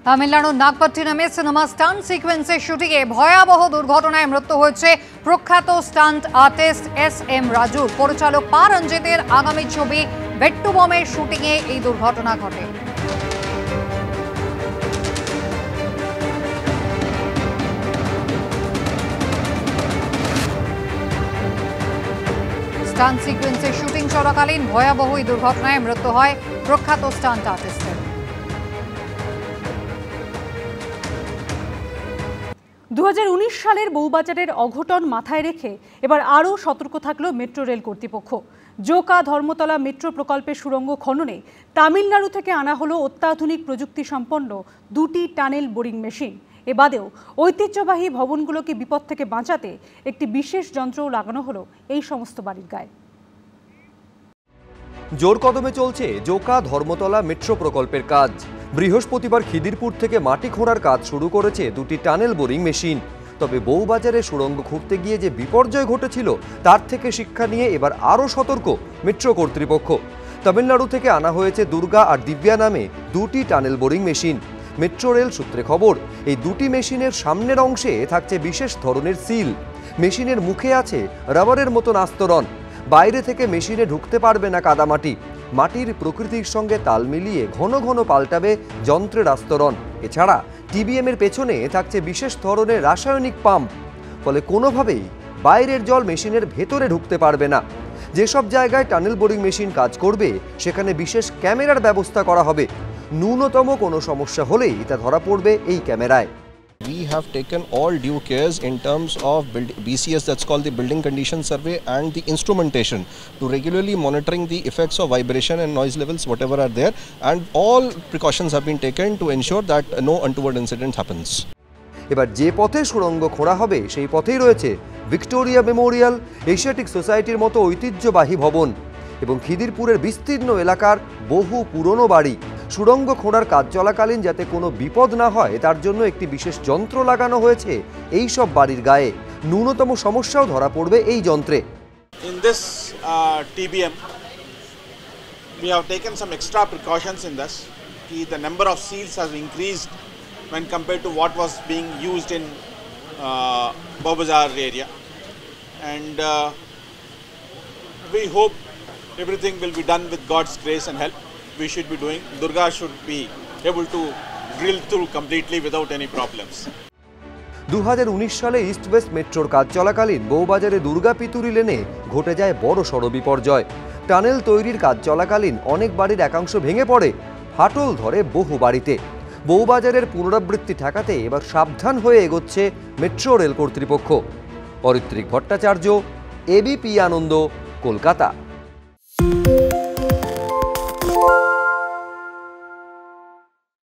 তামিলনাড়ুর নাগপট্টিনামে cinema stunt সিকোয়েন্সের শুটিংয়ে ভয়াবহ দুর্ঘটনায় মৃত্যু হয়েছে প্রখ্যাত স্টান্ট আর্টিস্ট SM রাজুর। পরিচালক পা রঞ্জিতের আগামী ছবি বেট্টু বমের শুটিংয়ে এই দুর্ঘটনা ঘটে। স্টান্ট সিকোয়েন্সের শুটিং চলাকালীন ভয়াবহ এই দুর্ঘটনায় মৃত্যু হয় প্রখ্যাত স্টান্ট আর্টিস্টের। 2019 সালের বউবাজারের অঘটন মাথায় রেখে এবার আরও সতর্ক থাকল মেট্রো রেল কর্তৃপক্ষ। জোকা ধর্মতলা মেট্রো প্রকল্পের সুড়ঙ্গ খননে তামিলনাড়ু থেকে আনা হলো অত্যাধুনিক প্রযুক্তি সম্পন্ন 2টি টানেল বোরিং মেশিন। এবাদেও ঐতিহ্যবাহী ভবনগুলোকে বিপদ থেকে বাঁচাতে একটি বিশেষ যন্ত্রও লাগানো হলো এই সমস্ত বাড়ির গায়ে। জোর কদমে চলছে জোকা ধর্মতলা মেট্রো প্রকল্পের কাজ। বৃহস্পতিবার খিদিরপুর থেকে মাটি খোঁড়ার কাজ শুরু করেছে 2টি টানেল বোরিং মেশিন। তবে বউবাজারে সুড়ঙ্গ খুঁড়তে গিয়ে যে বিপর্যয় ঘটেছিল তার থেকে শিক্ষা নিয়ে এবার আরও সতর্ক মেট্রো কর্তৃপক্ষ। তামিলনাড়ু থেকে আনা হয়েছে দুর্গা আর দিব্যা নামে 2টি tunnel boring machine. Metro rail সূত্রে খবর, এই 2টি মেশিনের সামনের অংশে থাকছে বিশেষ ধরনের সিল। মেশিনের মুখে আছে রাবারের মতন আস্তরণ। বাইরে থেকে মেশিনে ঢুকতে পারবে না কাদামাটি। মাটির প্রকৃতির সঙ্গে তাল মিলিয়ে ঘন ঘন পাল্টাবে যন্ত্রের আস্তরণ। এছাড়া TBM এর পেছনে থাকছে বিশেষ ধরনের রাসায়নিক পাম্প। ফলে কোনোভাবেই বাইরের জল মেশিনের ভেতরে ঢুকতে পারবে না। যেসব জায়গায় টানেল বোরিং মেশিন কাজ করবে সেখানে বিশেষ ক্যামেরার ব্যবস্থা করা হবে। ন্যূনতম কোনো সমস্যা হলেই তা ধরা পড়বে এই ক্যামেরায়। We have taken all due cares in terms of BCS, that's called the Building Condition Survey, and the instrumentation to regularly monitoring the effects of vibration and noise levels whatever are there, and all precautions have been taken to ensure that no untoward incident happens. এবার যে পথে সুড়ঙ্গ খোঁড়া হবে সেই পথেই রয়েছে Victoria Memorial, Asiatic সোসাইটির মতো ঐতিহ্যবাহী ভবন এবং খিদিরপুরের বিস্তীর্ণ এলাকার বহু পুরনো বাড়ি। সুড়ঙ্গ খোঁড়ার কাজ চলাকালীন যাতে কোনো বিপদ না হয় তার জন্য একটি বিশেষ যন্ত্র লাগানো হয়েছে এই সব বাড়ির গায়ে। ন্যূনতম সমস্যাও ধরা পড়বে এই যন্ত্রে। In this TBM we have taken some extra precautions in this. The number of seals has increased when compared to what was being used in Bobazar area, and we hope everything will be done with God's grace and help. We should be doing. Durga should be able to drill through completely without any problems. 2019 সালে east West মেট্রোর কাজ চলাকালীন বউবাজারে দুর্গা পিতুরি লেনে ঘটে যায় বড় সড় বিপর্যয়। টানেল তৈরির কাজ চলাকালীন অনেক বাড়ির একাংশ ভেঙে পড়ে, ফাটল ধরে বহু বাড়িতে। বউবাজারের পুনরাবৃত্তি ঠেকাতে এবার সাবধান হয়ে এগোচ্ছে মেট্রো রেল কর্তৃপক্ষ। অরিত্রিক ভট্টাচার্য, ABP আনন্দ, কলকাতা।